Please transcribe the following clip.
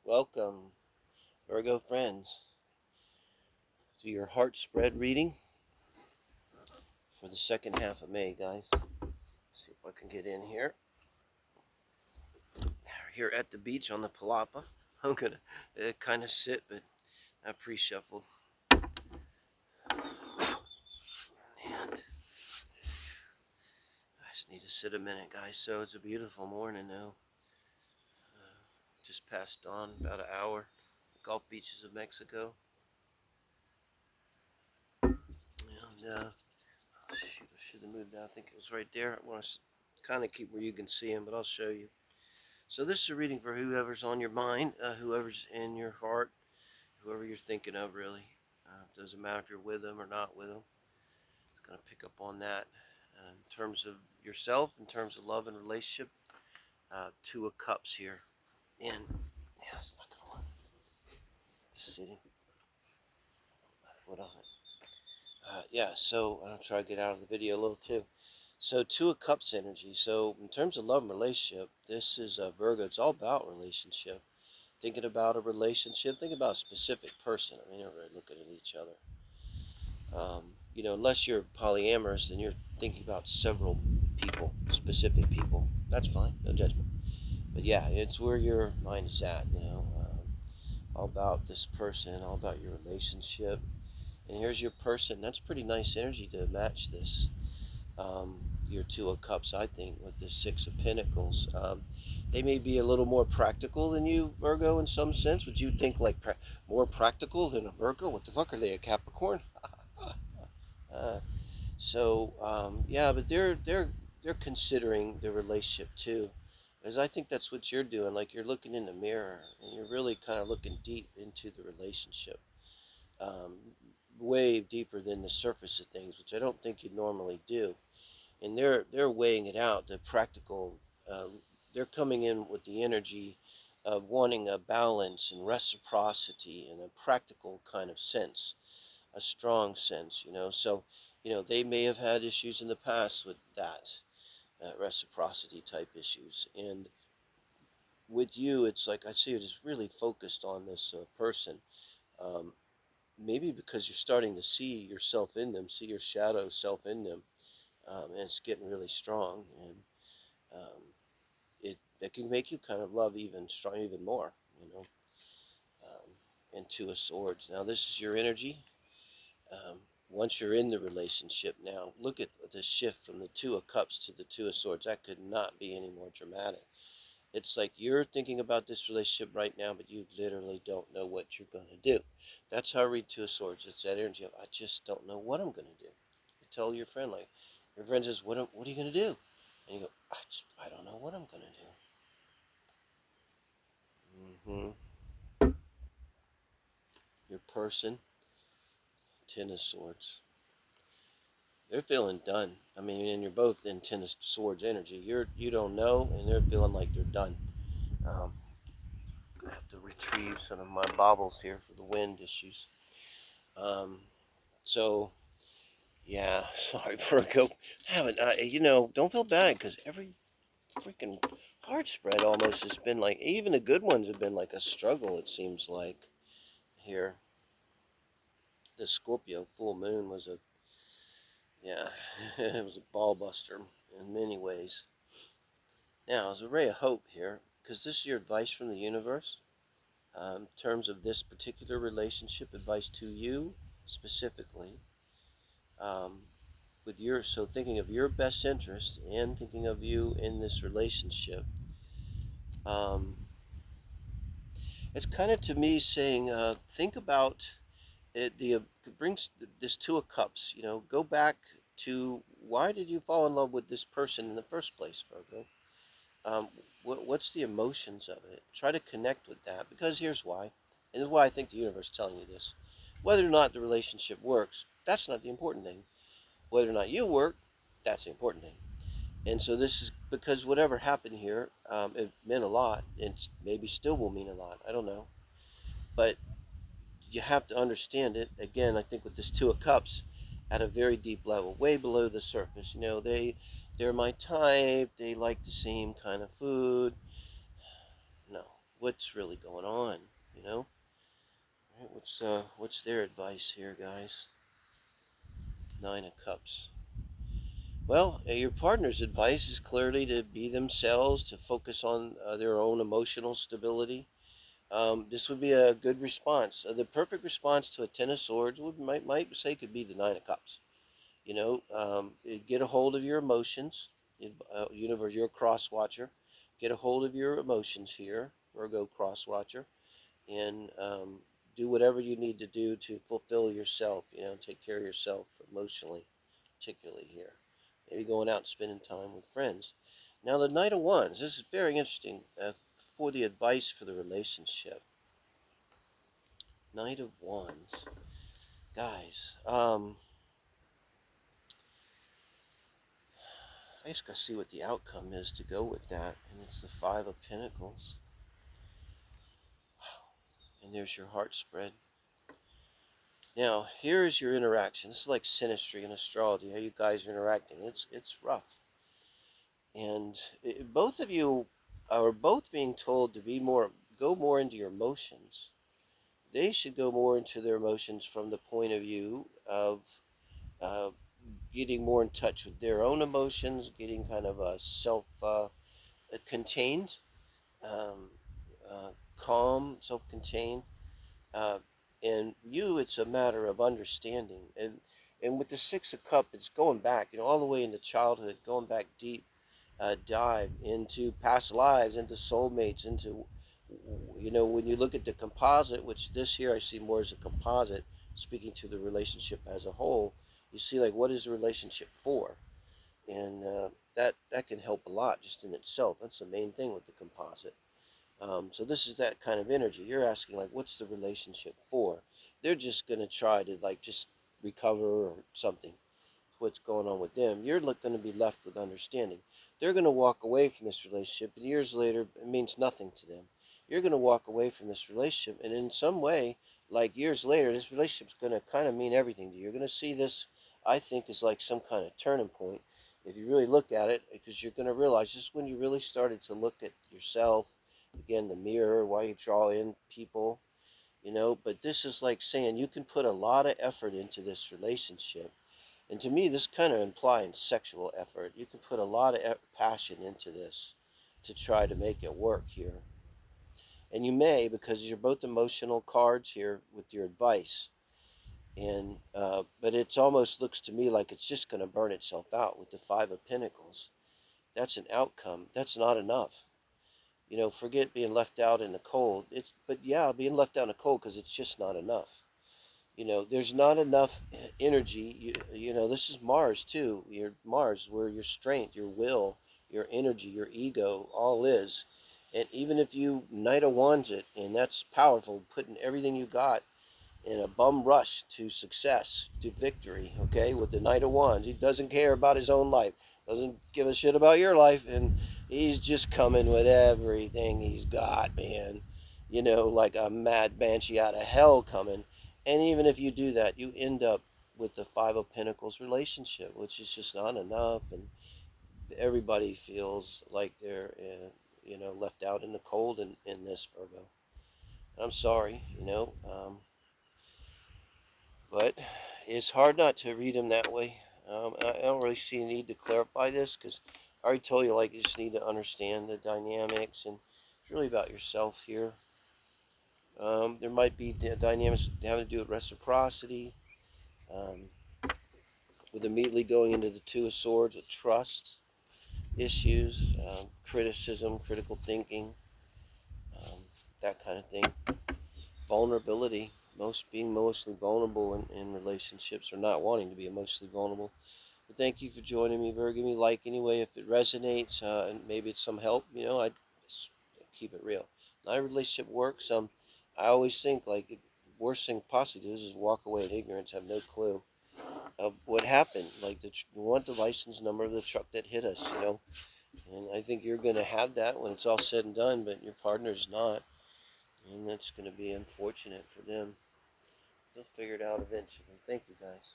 Welcome, Virgo friends, to your heart spread reading for the second half of May, guys. See if I can get in here. We're here at the beach on the Palapa. I'm gonna kind of sit, but I pre-shuffled. And I just need to sit a minute, guys. So it's a beautiful morning now. Just past dawn, about an hour. Gulf beaches of Mexico. And shoot, I should have moved out. I think it was right there. I want to kind of keep where you can see him, but I'll show you. So this is a reading for whoever's on your mind, whoever's in your heart, whoever you're thinking of, really. Doesn't matter if you're with them or not with them. It's going to pick up on that. In terms of yourself, in terms of love and relationship, Two of Cups here. And, yeah, it's not going to work. Just sitting. My foot on it. Yeah, so I'll try to get out of the video a little too. So Two of Cups energy. So in terms of love and relationship, this is Virgo. It's all about relationship. Thinking about a relationship, think about a specific person. I mean, you're really looking at each other. Unless you're polyamorous, then you're thinking about several people, specific people. That's fine, no judgment. But yeah, it's where your mind is at, all about this person, all about your relationship. And here's your person. That's pretty nice energy to match this. Your Two of Cups, I think, with the Six of Pentacles. They may be a little more practical than you, Virgo, in some sense. Would you think like more practical than a Virgo? What the fuck are they, a Capricorn? uh, yeah, but they're considering the relationship too, because I think that's what you're doing. Like you're looking in the mirror and you're really kind of looking deep into the relationship, um, way deeper than the surface of things, which I don't think you'd normally do. And they're weighing it out. The practical, uh, they're coming in with the energy of wanting a balance and reciprocity in a practical kind of sense, a strong sense, So, they may have had issues in the past with that, reciprocity type issues. And with you, it's like I see you're just really focused on this person. Um, Maybe because you're starting to see yourself in them, see your shadow self in them, and it's getting really strong. And um, it can make you kind of love even strong, even more, and Two of Swords. Now this is your energy. Um, Once you're in the relationship, now look at the shift from the Two of Cups to the Two of Swords. That could not be any more dramatic. It's like you're thinking about this relationship right now, but you literally don't know what you're going to do. That's how I read Two of Swords. It's that energy of, I just don't know what I'm going to do. You tell your friend, like, your friend says, what are you going to do? And you go, I don't know what I'm going to do. Your person, Ten of Swords. They're feeling done. I mean, and you're both in Ten of Swords energy. You don't know, and they're feeling like they're done. Um, I have to retrieve some of my baubles here for the wind issues. Um, so yeah, sorry Virgo. Haven't don't feel bad because every freaking heart spread almost has been like, even the good ones have been like a struggle. It seems like here. The Scorpio full moon was yeah, it was a ball buster in many ways. Now, there's a ray of hope here because this is your advice from the universe. In terms of this particular relationship, advice to you specifically, um, so thinking of your best interest and thinking of you in this relationship. Um, it's kind of to me saying, think about it. It brings this Two of Cups. Go back to why did you fall in love with this person in the first place, Virgo? Um, what's the emotions of it? Try to connect with that, because here's why, and this is why I think the universe is telling you this. Whether or not the relationship works, that's not the important thing. Whether or not you work, that's the important thing. And so this is because whatever happened here, it meant a lot, and maybe still will mean a lot. I don't know, but you have to understand it. Again, I think with this Two of Cups, at a very deep level, way below the surface. They're my type. They like the same kind of food. No, what's really going on, you know? Right, what's their advice here, guys? Nine of Cups. Well, your partner's advice is clearly to be themselves, to focus on their own emotional stability. This would be a good response. The perfect response to a Ten of Swords might say could be the Nine of Cups. Get a hold of your emotions. Universe, you're a cross watcher. Get a hold of your emotions here, Virgo cross watcher, and do whatever you need to do to fulfill yourself. Take care of yourself emotionally, particularly here. Maybe going out and spending time with friends. Now, the Knight of Wands. This is very interesting for the advice for the relationship. Knight of Wands, guys. I just gotta see what the outcome is to go with that, and it's the Five of Pentacles. And there's your heart spread. Now, here is your interaction. This is like synastry in astrology, how you guys are interacting. It's rough. And both of you are both being told to go more into your emotions. They should go more into their emotions from the point of view of uh, getting more in touch with their own emotions, getting kind of a contained, um, calm, self-contained. Uh, and you, it's a matter of understanding. And with the Six of Cup, it's going back, all the way into childhood, going back deep, dive into past lives, into soulmates, into, when you look at the composite, which this here I see more as a composite, speaking to the relationship as a whole, you see like what is the relationship for? And that can help a lot just in itself. That's the main thing with the composite. So this is that kind of energy. You're asking like, what's the relationship for? They're just gonna try to like just recover or something. What's going on with them? You're going to be left with understanding. They're going to walk away from this relationship, and years later, it means nothing to them. You're going to walk away from this relationship, and in some way, like years later, this relationship's going to kind of mean everything to you. You're going to see this, I think, is like some kind of turning point if you really look at it, because you're going to realize this is when you really started to look at yourself, again, the mirror, why you draw in people, but this is like saying you can put a lot of effort into this relationship. And to me, this kind of implies sexual effort. You can put a lot of passion into this to try to make it work here. And you may, because you're both emotional cards here with your advice. And but it's almost looks to me like it's just going to burn itself out with the Five of Pentacles. That's an outcome. That's not enough. Forget being left out in the cold. But yeah, being left out in the cold because it's just not enough. There's not enough energy. This is Mars too. Your Mars, where your strength, your will, your energy, your ego, all is. And even if you Knight of Wands it, and that's powerful, putting everything you got in a bum rush to success, to victory, okay, with the Knight of Wands. He doesn't care about his own life, doesn't give a shit about your life, and he's just coming with everything he's got, man. Like a mad banshee out of hell coming. And even if you do that, you end up with the Five of Pentacles relationship, which is just not enough, and everybody feels like they're, left out in the cold in this, Virgo. I'm sorry, but it's hard not to read them that way. I don't really see a need to clarify this because I already told you, like, you just need to understand the dynamics, and it's really about yourself here. There might be dynamics having to do with reciprocity, um, with immediately going into the Two of Swords with trust issues, criticism, critical thinking, um, that kind of thing. Vulnerability, being mostly vulnerable in relationships, or not wanting to be emotionally vulnerable. But thank you for joining me, Virgo. Give me a like anyway if it resonates, and maybe it's some help. I'd keep it real. Not a relationship works. I always think like the worst thing possibly to do is walk away in ignorance, have no clue of what happened. Like we want the license number of the truck that hit us, And I think you're going to have that when it's all said and done, but your partner's not, and that's going to be unfortunate for them. They'll figure it out eventually. Thank you, guys.